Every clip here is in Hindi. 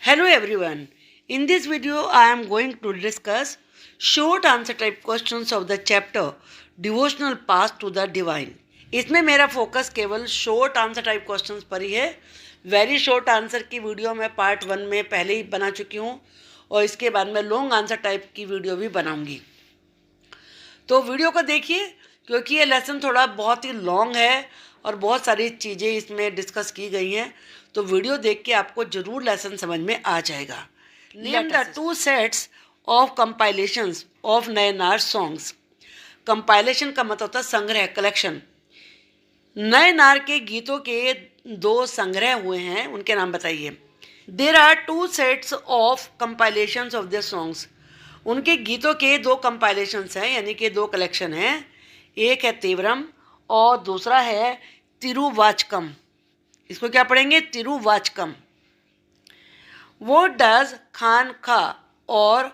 Hello everyone. In this video I am going to discuss short answer type questions of the chapter Devotional Path to the Divine. इसमें मेरा फोकस केवल शॉर्ट आंसर टाइप क्वेश्चंस पर ही है। वेरी शॉर्ट आंसर की वीडियो मैं पार्ट 1 में पहले ही बना चुकी हूँ और इसके बाद मैं लॉन्ग आंसर टाइप की वीडियो भी बनाऊंगी। तो वीडियो को देखिए क्योंकि ये लेसन थोड़ा बहुत ही लॉन्ग है और बहुत सारी चीज़ें इसमें डिस्कस की गई हैं, तो वीडियो देख के आपको ज़रूर लेसन समझ में आ जाएगा। Name the 2 sets of compilations of Nayanar songs. Compilation का मतलब होता है संग्रह, कलेक्शन। नयनार के गीतों के 2 संग्रह हुए हैं, उनके नाम बताइए। There are 2 sets of compilations of the songs. उनके गीतों के 2 कंपाइलेशंस हैं, यानी कि 2 कलेक्शन हैं। एक है तीव्रम और दूसरा है तिरुवाचकम। इसको क्या पढ़ेंगे? तिरुवाचकम। What does खानका और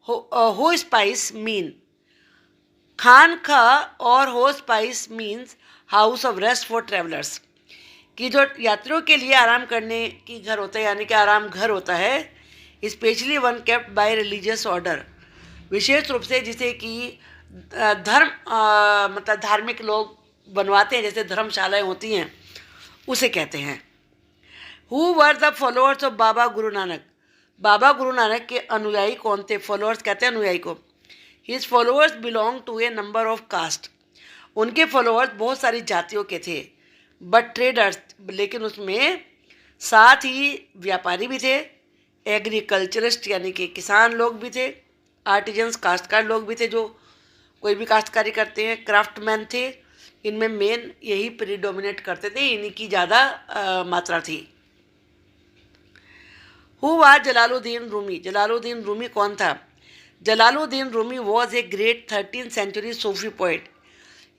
हो स्पाइस मीन? खानका और हो spice means house of rest for travellers, कि जो यात्रियों के लिए आराम करने की घर होता है, यानी कि आराम घर होता है। Specially one kept by religious order, विशेष रूप से जिसे कि मतलब धार्मिक लोग बनवाते हैं, जैसे धर्मशालाएं होती हैं, उसे कहते हैं। Who were the followers of Baba Guru Nanak? बाबा गुरु नानक के अनुयायी कौन थे? फॉलोअर्स कहते हैं अनुयायी को। His followers belong to a number of caste. उनके फॉलोअर्स बहुत सारी जातियों के थे। बट ट्रेडर्स, लेकिन उसमें साथ ही व्यापारी भी थे, एग्रीकल्चरिस्ट यानी कि किसान लोग भी थे, आर्टिजन्स काश्तकार लोग भी थे जो कोई भी काश्तकारी करते हैं, क्राफ्टमैन थे। इनमें मेन यही प्रीडोमिनेट करते थे, इन्हीं की ज़्यादा मात्रा थी। Who was Jalaluddin Rumi? Jalaluddin Rumi कौन था? Jalaluddin Rumi was a great 13th century Sufi poet.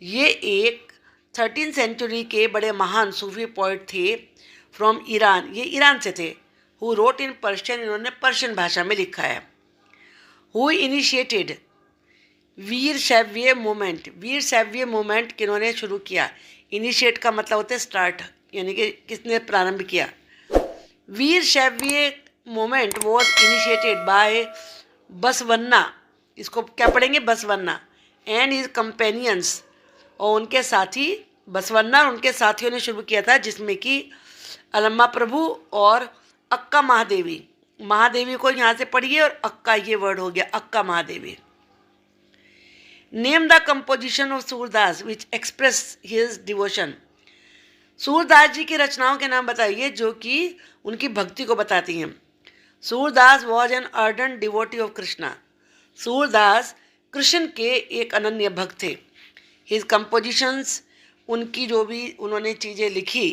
ये एक 13th सेंचुरी के बड़े महान सूफी पोइट थे फ्रॉम ईरान। ये ईरान से थे। हु रोट इन पर्शियन, इन्होंने पर्शियन भाषा में लिखा है। Who initiated Vira Shaiva movement? Vira Shaiva movement किन्होंने शुरू किया? इनिशिएट का मतलब होता है स्टार्ट, यानी कि किसने प्रारंभ किया। Vira Shaiva movement was initiated by Basavanna. इसको क्या पढ़ेंगे? बसवन्ना एंड हिज कंपेनियंस, और उनके साथी बसवन्ना और उनके साथियों ने शुरू किया था, जिसमें कि अलम्मा प्रभु और अक्का महादेवी। महादेवी को यहाँ से पढ़िए और अक्का ये वर्ड हो गया, Akka Mahadevi. Name the composition of Surdas which express his devotion. Surdas ji की रचनाओं के नाम बताइए जो कि उनकी भक्ति को बताती हैं। Surdas was an ardent devotee of Krishna. Surdas Krishna के एक अनन्य भक्त थे। हिज कंपोजिशंस, उनकी जो भी उन्होंने चीज़ें लिखी,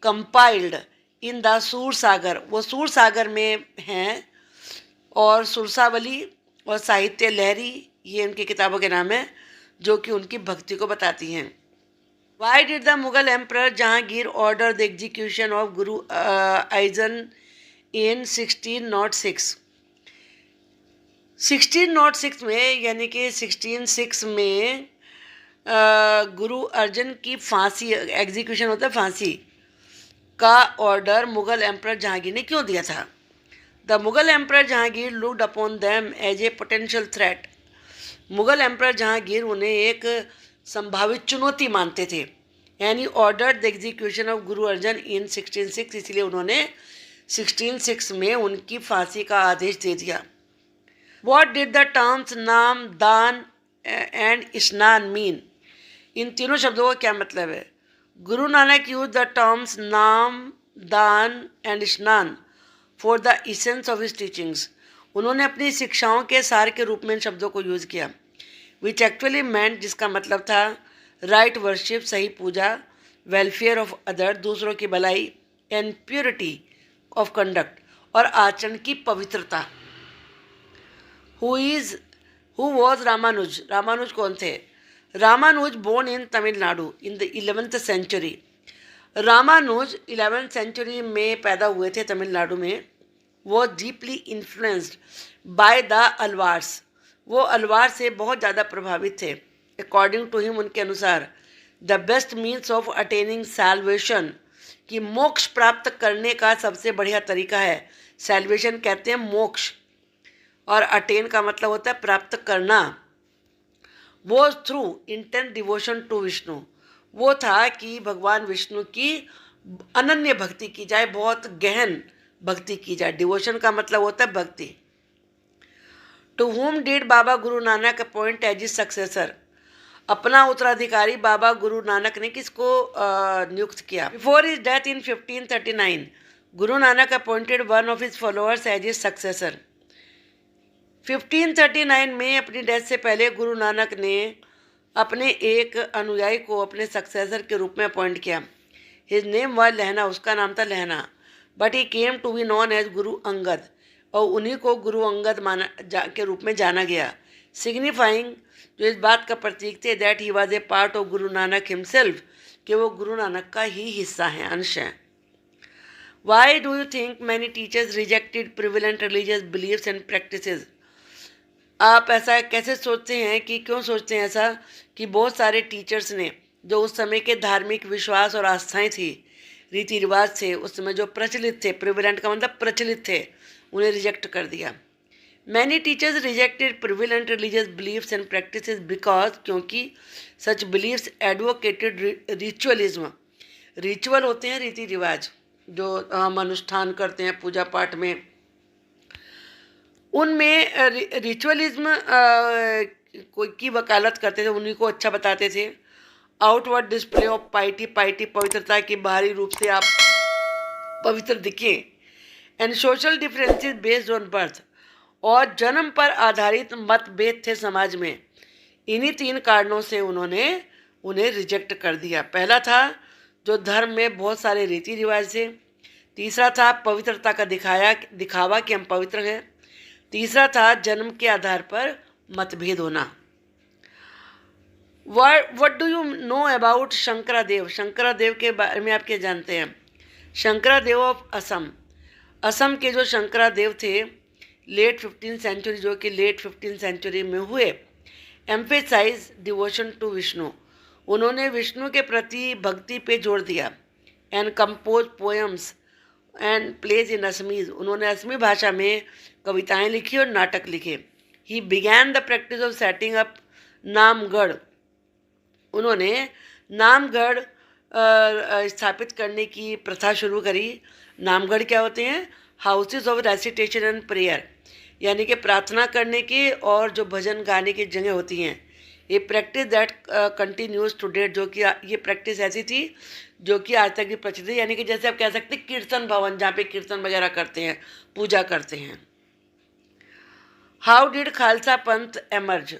कंपाइल्ड इन द सूर सागर, वो सूर सागर में हैं, और सुरसावली और साहित्य लहरी, ये उनकी किताबों के नाम हैं जो कि उनकी भक्ति को बताती हैं। Why did the Mughal emperor Jahangir order the execution of Guru eigen इन 1606? 1606 में, यानी कि 1606 में गुरु अर्जन की फांसी, एग्जीक्यूशन होता है फांसी का ऑर्डर मुगल एम्परर जहांगीर ने क्यों दिया था? The Mughal emperor Jahangir looked upon them as a potential threat. Mughal emperor Jahangir उन्हें एक संभावित चुनौती मानते थे। यानी order the execution of Guru Arjan इन 1606, इसलिए उन्होंने 1606 में उनकी फांसी का आदेश दे दिया। वॉट डिड द टर्म्स नाम, दान एंड स्नान मीन? इन तीनों शब्दों का क्या मतलब है? Guru Nanak use the terms नाम, दान एंड स्नान for the essence of his teachings. उन्होंने अपनी शिक्षाओं के सार के रूप में इन शब्दों को यूज़ किया। विच एक्चुअली मेंट, जिसका मतलब था राइट वर्शिप, सही पूजा, वेलफेयर ऑफ अदर, दूसरों की भलाई, एंड प्योरिटी ऑफ कंडक्ट, और आचरण की पवित्रता। Who was Ramanuj? रामानुज कौन थे? Ramanuja born in Tamil Nadu in the 11th century. Ramanuja 11th century में पैदा हुए थे तमिलनाडु में। वो deeply influenced by the Alvars, वो अलवार से बहुत ज़्यादा प्रभावित थे। अकॉर्डिंग टू हिम, उनके अनुसार, the best means of attaining salvation कि मोक्ष प्राप्त करने का सबसे बढ़िया तरीका है, सैल्वेशन कहते हैं मोक्ष, और अटेन का मतलब होता है प्राप्त करना, वो through intense devotion to Vishnu, वो था कि भगवान विष्णु की अनन्य भक्ति की जाए, बहुत गहन भक्ति की जाए। डिवोशन का मतलब होता है भक्ति। To whom did Baba Guru Nanak appoint as his successor, अपना उत्तराधिकारी बाबा गुरु नानक ने किसको नियुक्त किया? Before his death in 1539 Guru Nanak appointed one of his followers as his successor. 1539 में अपनी डेथ से पहले गुरु नानक ने अपने एक अनुयायी को अपने सक्सेसर के रूप में अपॉइंट किया। हिज नेम वाज लहना, उसका नाम था Lehna, but he came to be known as Guru Angad, और उन्हीं को गुरु अंगद के रूप में जाना गया। सिग्निफाइंग, जो इस बात का प्रतीक थे, that he was a part of Guru Nanak himself, कि वो गुरु नानक का ही हिस्सा हैं, अंश हैं। Why do you think many teachers rejected prevalent religious beliefs and practices, आप ऐसा कैसे सोचते हैं, कि क्यों सोचते हैं ऐसा कि बहुत सारे टीचर्स ने जो उस समय के धार्मिक विश्वास और आस्थाएं थी, रीति रिवाज थे, उस समय जो प्रचलित थे, प्रिविलेंट का मतलब प्रचलित थे, उन्हें रिजेक्ट कर दिया। Many teachers rejected prevalent religious beliefs and practices because, क्योंकि such beliefs advocated ritualism, ritual होते हैं रीति रिवाज जो हम अनुष्ठान करते हैं पूजा पाठ में, उनमें रिचुअलिज्म कोई की वकालत करते थे, उन्हीं को अच्छा बताते थे। आउटवर्ड डिस्प्ले ऑफ पाइटी, पाइटी पवित्रता की बाहरी रूप से आप पवित्र दिखें, and social differences based on birth, और जन्म पर आधारित मतभेद थे समाज में। इन्हीं 3 कारणों से उन्होंने उन्हें रिजेक्ट कर दिया। पहला था जो धर्म में बहुत सारे रीति रिवाज थे, तीसरा था पवित्रता का दिखावा कि हम पवित्र हैं, तीसरा था जन्म के आधार पर मतभेद होना। What do you know about Shankaradev, Shankaradev के बारे में आप क्या जानते हैं? शंकरादेव ऑफ असम, असम के जो शंकरादेव थे लेट 15th सेंचुरी, जो कि लेट 15th सेंचुरी में हुए, एम्फेसाइज डिवोशन टू विष्णु, उन्होंने विष्णु के प्रति भक्ति पे जोर दिया। And compose poems and plays in Assamese, उन्होंने असमी भाषा में कविताएं लिखी और नाटक लिखे। He began the practice of setting up नामगढ़, उन्होंने नामगढ़ स्थापित करने की प्रथा शुरू करी। नामगढ़ क्या होते हैं? Houses of recitation and prayer, यानी कि प्रार्थना करने की और जो भजन गाने की जगह होती हैं। ये practice that continues to date, जो कि ये प्रैक्टिस ऐसी थी जो कि आज तक भी प्रचलित है, यानी कि जैसे आप कह सकते हैं कीर्तन भवन, जहाँ पे कीर्तन वगैरह करते हैं, पूजा करते हैं। हाउ डिड खालसा पंथ एमर्ज,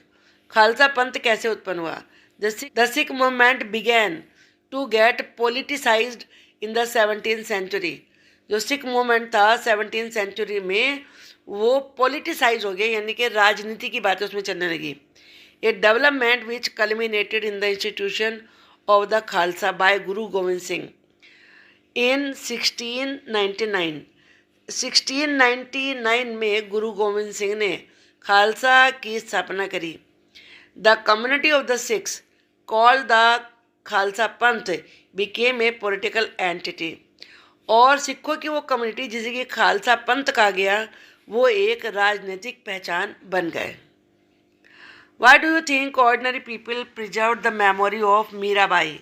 खालसा पंथ कैसे उत्पन्न हुआ? The Sikh movement began to get politicised in the 17th century, जो सिख मूवमेंट था 17th सेंचुरी में वो पोलिटिसाइज हो गया, यानी कि राजनीति की बातें उसमें चलने लगी। A development which culminated in the institution of the Khalsa by Guru Gobind Singh इन 1699। 1699 में गुरु गोविंद सिंह ने खालसा की स्थापना करी। The community of the Sikhs called the Khalsa पंथ बिकेम ए पॉलिटिकल एंटिटी, और सिखों की वो कम्युनिटी जिसे कि खालसा पंथ कहा गया, वो एक राजनीतिक पहचान बन गए। Y do you think ordinary people preserve the memory of Mirabai,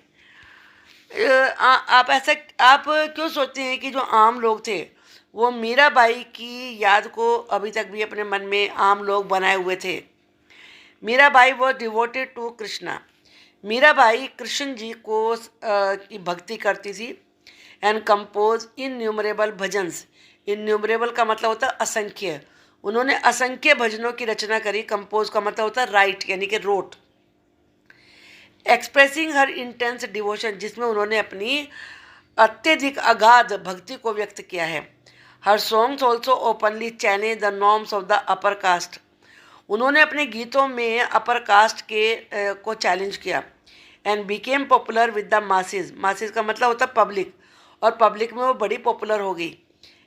आप क्यों सोचते हैं कि जो आम लोग थे वो मीराबाई की याद को अभी तक भी अपने मन में आम लोग बनाए हुए थे? Mirabai was devoted to Krishna, Mirabai Krishna ji को की भक्ति करती थी। And compose innumerable bhajans, innumerable का मतलब होता है असंख्य, उन्होंने असंख्य भजनों की रचना करी। कंपोज का मतलब होता है राइट, यानी कि rote. Expressing her intense devotion, जिसमें उन्होंने अपनी अत्यधिक अगाध भक्ति को व्यक्त किया है। हर songs also openly challenge the norms of the upper caste, उन्होंने अपने गीतों में अपर कास्ट के को चैलेंज किया। And became popular with the masses, masses का मतलब होता है पब्लिक, और पब्लिक में वो बड़ी पॉपुलर हो गई।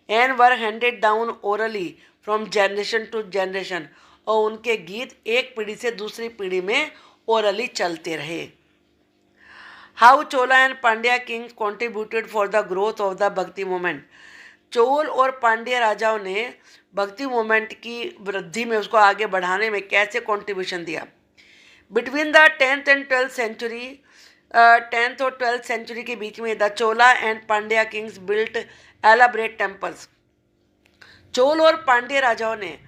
And were handed down orally from generation to generation, और उनके गीत एक पीढ़ी से दूसरी पीढ़ी में ओरली चलते रहे। How Chola and Pandya Kings contributed for the growth of the भक्ति मूवमेंट। चोल और पांड्या राजाओं ने भक्ति मूवमेंट की वृद्धि में, उसको आगे बढ़ाने में कैसे कंट्रीब्यूशन दिया। Between the 10th and 12th century, 10th और 12th सेंचुरी के बीच में the Chola and Pandya Kings built elaborate temples. Chola और पांड्या राजाओं ने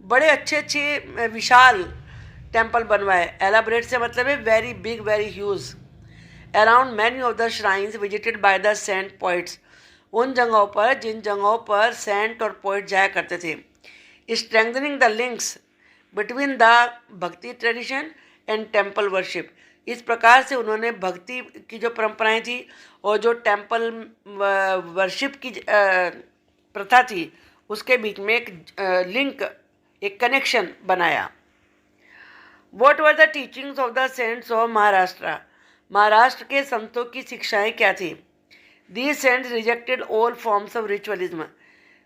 बड़े अच्छे अच्छे विशाल टेम्पल बनवाए। एलाबरेट से मतलब है very big, very huge. Around many of the shrines visited by the saint poets, उन जगहों पर जिन जगहों पर सेंट और पोइट जाया करते थे। Strengthening the links between the भक्ति ट्रेडिशन एंड टेम्पल वर्शिप, इस प्रकार से उन्होंने भक्ति की जो परंपराएं थी और जो टेम्पल वर्शिप की प्रथा थी उसके बीच में एक लिंक, एक कनेक्शन बनाया। What were the teachings of the saints of Maharashtra, Maharashtra के संतों की शिक्षाएं क्या थी। These saints rejected all forms of ritualism,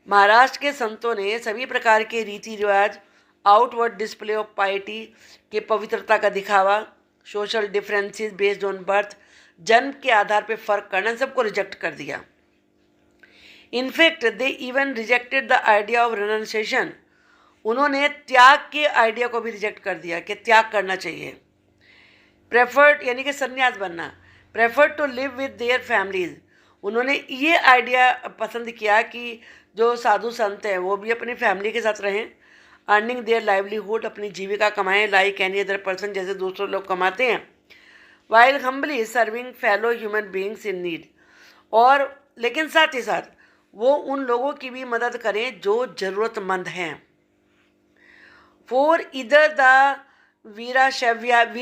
Maharashtra के संतों ने सभी प्रकार के रीति रिवाज, आउटवर्ड डिस्प्ले ऑफ पाइटी के पवित्रता का दिखावा, social differences based on birth, जन्म के आधार पर फर्क करना, सबको रिजेक्ट कर दिया। In fact they even rejected the idea of renunciation, उन्होंने त्याग के आइडिया को भी रिजेक्ट कर दिया कि त्याग करना चाहिए। प्रेफर्ड यानी कि संन्यास बनना, preferred to live with their families, उन्होंने ये आइडिया पसंद किया कि जो साधु संत हैं वो भी अपनी फैमिली के साथ रहें। अर्निंग देयर लाइवलीहुड, अपनी जीविका कमाएं लाइक एनी अदर पर्सन, जैसे दूसरे लोग कमाते हैं। While humbly serving fellow human beings in need, और लेकिन साथ ही साथ वो उन लोगों की भी मदद करें जो ज़रूरतमंद हैं। फॉर इधर द वीर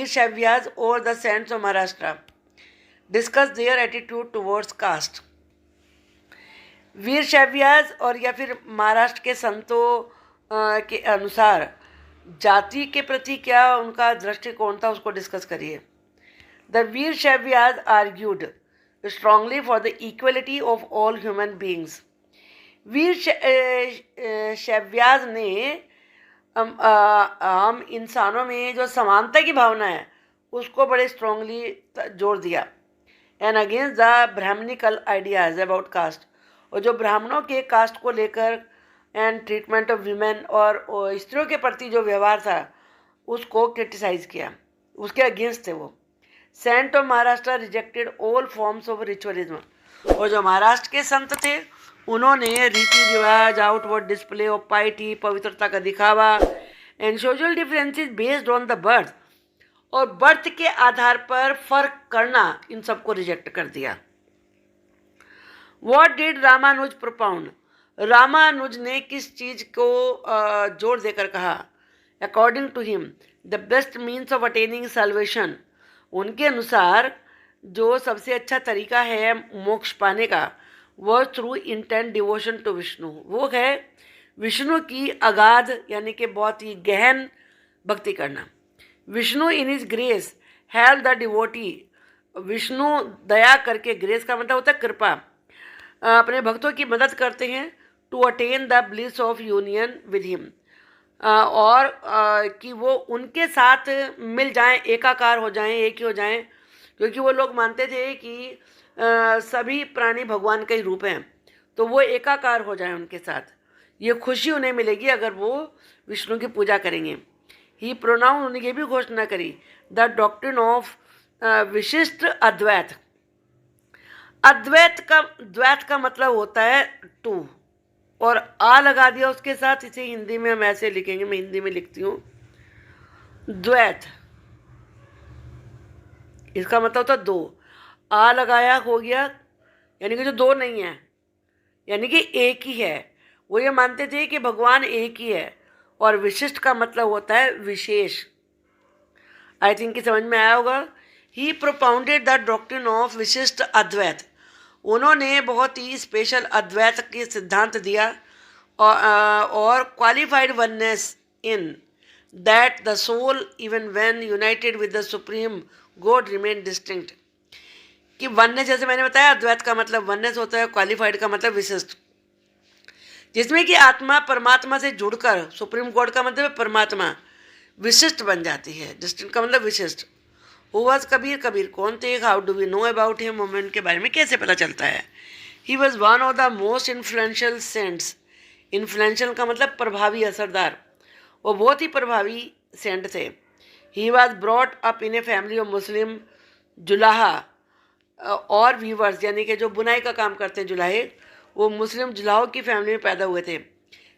शैव्याज और the saints of Maharashtra discuss their attitude towards caste. Vira Shaivas और या फिर महाराष्ट्र के संतों के अनुसार जाति के प्रति क्या उनका दृष्टिकोण था, उसको डिस्कस करिए। The Vira Shaivas argued strongly for the equality of all human beings. Vira Shaivas ने हम इंसानों में जो समानता की भावना है उसको बड़े स्ट्रांगली जोर दिया। And against the Brahmanical ideas about caste, और जो ब्राह्मणों के कास्ट को लेकर एंड ट्रीटमेंट ऑफ वीमेन और स्त्रियों के प्रति जो व्यवहार था उसको क्रिटिसाइज किया, उसके अगेंस्ट थे वो। Saint of Maharashtra rejected all forms of ritualism, और जो महाराष्ट्र के संत थे उन्होंने रीति रिवाज, आउटवर्ड डिस्प्ले ऑफ पाइटी, पवित्रता का दिखावा and social differences based on the birth, और बर्थ के आधार पर फर्क करना, इन सबको रिजेक्ट कर दिया। What did Ramanuja propound, Ramanuja ने किस चीज़ को जोर देकर कहा। According to him the best means of attaining salvation, उनके अनुसार जो सबसे अच्छा तरीका है मोक्ष पाने का वो through intent devotion to Vishnu, वो है विष्णु की अगाध यानी कि बहुत ही गहन भक्ति करना। Vishnu in his grace help the devotee, Vishnu दया करके, ग्रेस का मतलब होता है कृपा, अपने भक्तों की मदद करते हैं to attain the bliss of union with him, और कि वो उनके साथ मिल जाएं, एकाकार हो जाएं, एक ही हो जाएं, क्योंकि वो लोग मानते थे कि सभी प्राणी भगवान का ही रूप हैं, तो वो एकाकार हो जाएं उनके साथ। ये खुशी उन्हें मिलेगी अगर वो विष्णु की पूजा करेंगे। ही प्रोनाउन, उन्होंने ये भी घोषणा करी द डॉक्ट्रिन ऑफ विशिष्ट अद्वैत। द्वैत का मतलब होता है टू, और आ लगा दिया उसके साथ। इसे हिंदी में हम ऐसे लिखेंगे, मैं हिंदी में लिखती हूँ द्वैत, इसका मतलब होता है दो, आ लगाया हो गया, यानी कि जो दो नहीं है, यानी कि एक ही है। वो ये मानते थे कि भगवान एक ही है, और विशिष्ट का मतलब होता है विशेष। आई थिंक कि समझ में आया होगा। ही प्रोपाउंडेड द डॉक्ट्रिन ऑफ विशिष्ट अद्वैत, उन्होंने बहुत ही स्पेशल अद्वैत के सिद्धांत दिया, और qualified oneness in that the soul even when united with the supreme God remained distinct. कि वननेस, जैसे मैंने बताया अद्वैत का मतलब वननेस होता है, क्वालिफाइड का मतलब विशिष्ट, जिसमें कि आत्मा परमात्मा से जुड़कर, सुप्रीम गॉड का मतलब है परमात्मा, विशिष्ट बन जाती है। डिस्टिंक्ट का मतलब विशिष्ट, हु वॉज कबीर, कबीर कौन थे, how do we know about him, हमें उनके बारे में कैसे पता चलता है। He was one of the most influential saints, influential का मतलब प्रभावी, असरदार, वो बहुत ही प्रभावी सेंट थे। He was brought up in a family of Muslim julaha और वीवर्स, यानी कि जो बुनाई का काम करते हैं जुलाहे, वो मुस्लिम जुलाहों की फैमिली में पैदा हुए थे।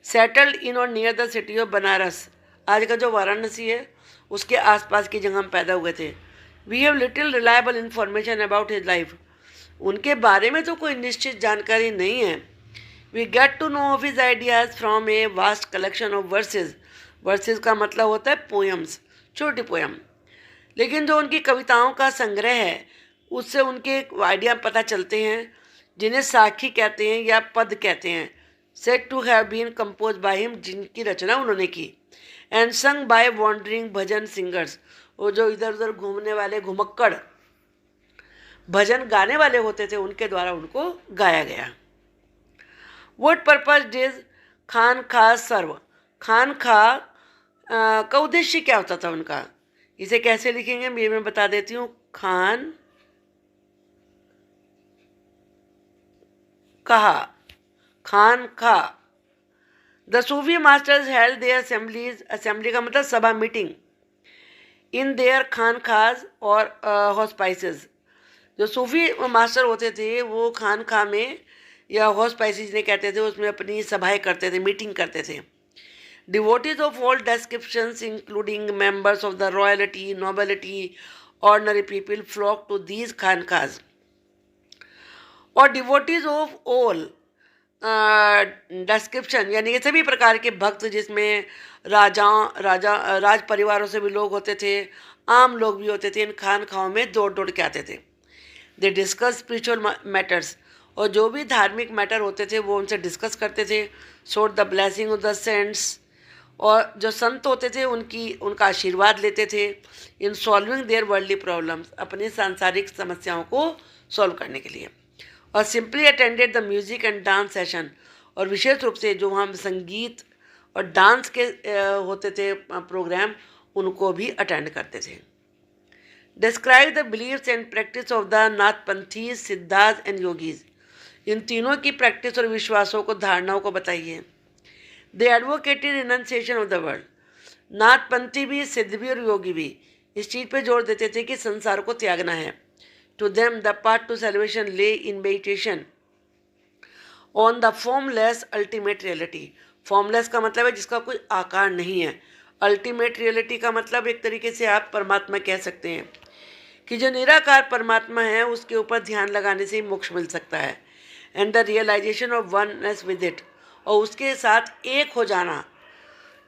सेटल्ड इन और near the city of Banaras, आज का जो वाराणसी है उसके आसपास की जगह हम पैदा हुए थे। We have little reliable information about his life, उनके बारे में तो कोई निश्चित जानकारी नहीं है। We get to know of his ideas from a vast collection of verses, verses का मतलब होता है पोएम्स, छोटी पोएम, लेकिन जो उनकी कविताओं का संग्रह है उससे उनके आइडिया पता चलते हैं, जिन्हें साखी कहते हैं या पद कहते हैं। Said to have been composed by him, जिनकी रचना उन्होंने की। And sung by wandering bhajan singers, वो जो इधर उधर घूमने वाले घुमक्कड़ भजन गाने वाले होते थे उनके द्वारा उनको गाया गया। व्हाट पर्पज डिज खान खा सर्व, खान खा का उद्देश्य क्या होता था उनका, इसे कैसे लिखेंगे ये मैं बता देती हूँ। खान कहा, खान खा। The Sufi masters held there assemblies, assembly का मतलब सभा, मीटिंग, इन देयर खान खाज और हॉस्पाइसेस, जो सूफी मास्टर होते थे वो खान खा में या हॉस्पाइसेस जिन्हें कहते थे उसमें अपनी सभाएं करते थे, मीटिंग करते थे। Devotees of all descriptions including members of the royalty, nobility, ordinary people flock to these khanqahs. और डिवोटीज ऑफ ऑल डिस्क्रिप्शन यानी कि सभी प्रकार के भक्त, जिसमें राज परिवारों से भी लोग होते थे, आम लोग भी होते थे, इन खान खाओं में दौड़ दौड़ के आते थे। दे डिस्कस स्पिरिचुअल मैटर्स, और जो भी धार्मिक मैटर होते थे वो उनसे डिस्कस करते थे। Sought the blessing of the saints, और जो संत होते थे उनका आशीर्वाद लेते थे। In solving their worldly problems, अपनी सांसारिक समस्याओं को सॉल्व करने के लिए। और simply attended the music and dance session, और विशेष रूप से जो हम संगीत और डांस के होते थे प्रोग्राम, उनको भी अटेंड करते थे। Describe the beliefs and practice of the Nathpanthis, Siddhartha and yogis, इन तीनों की प्रैक्टिस और विश्वासों को, धारणाओं को बताइए। They advocated renunciation of the world, Nathpanthi भी, सिद्ध भी और योगी भी इस चीज़ पे जोर देते थे कि संसार को त्यागना है। To them, the path to salvation lay in meditation on the formless ultimate reality. Formless का मतलब है जिसका कोई आकार नहीं है। Ultimate reality का मतलब एक तरीके से आप परमात्मा कह सकते हैं कि जो निराकार परमात्मा है उसके ऊपर ध्यान लगाने से ही मोक्ष मिल सकता है। And the realization of oneness with it, और उसके साथ एक हो जाना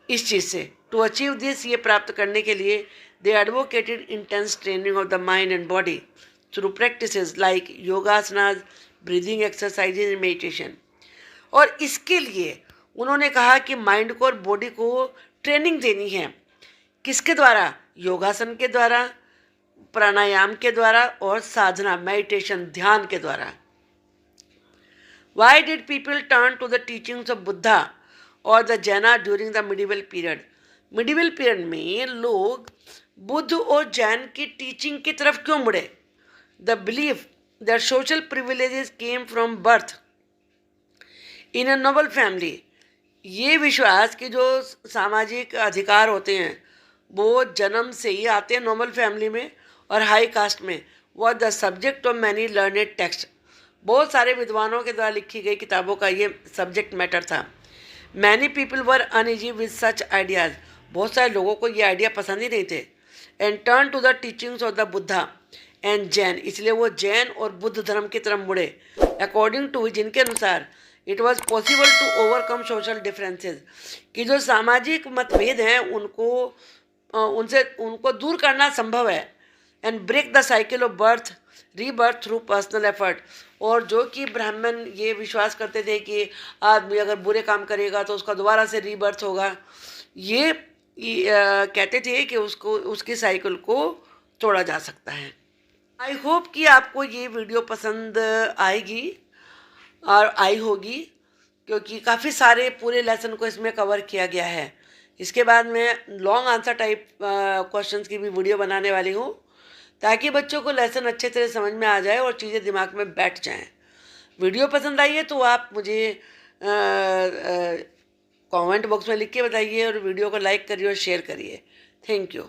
इस चीज़ से। To achieve this, ये प्राप्त करने के लिए they advocated intense training of the mind and body through practices like yogasanas, breathing exercises and meditation. और इसके लिए उन्होंने कहा कि माइंड को और बॉडी को ट्रेनिंग देनी है। किसके द्वारा? योगासन के द्वारा, प्राणायाम के द्वारा और साधना, मेडिटेशन, ध्यान के द्वारा। Why did people turn to the teachings of Buddha or the Jaina during the medieval period? Medieval period में लोग बुद्ध और जैन की टीचिंग की तरफ क्यों मुड़े? The belief that social privileges came from birth in a noble family, ये विश्वास कि जो सामाजिक अधिकार होते हैं वो जन्म से ही आते हैं नॉर्मल फैमिली में और हाई कास्ट में, was the subject of many learned text, बहुत सारे विद्वानों के द्वारा लिखी गई किताबों का ये सब्जेक्ट मैटर था। Many people were uneasy with such ideas, बहुत सारे लोगों को ये आइडिया पसंद ही नहीं थे। And turn to the teachings of the Buddha and Jain, इसलिए वो जैन और बुद्ध धर्म की तरफ मुड़े। अकॉर्डिंग टू, जिनके अनुसार it was possible to overcome social differences, कि जो सामाजिक मतभेद हैं उनको दूर करना संभव है। And break the cycle of birth rebirth through personal effort, और जो कि ब्राह्मण ये विश्वास करते थे कि आदमी अगर बुरे काम करेगा तो उसका दोबारा से रीबर्थ होगा, ये कहते थे कि उसकी साइकिल को तोड़ा जा सकता है। आई होप कि आपको ये वीडियो पसंद आएगी और आई होगी, क्योंकि काफ़ी सारे पूरे लेसन को इसमें कवर किया गया है। इसके बाद मैं लॉन्ग आंसर टाइप क्वेश्चंस की भी वीडियो बनाने वाली हूँ ताकि बच्चों को लेसन अच्छे तरह समझ में आ जाए और चीज़ें दिमाग में बैठ जाएं। वीडियो पसंद आई है तो आप मुझे कमेंट बॉक्स में लिख के बताइए और वीडियो को लाइक करिए और शेयर करिए। Thank you.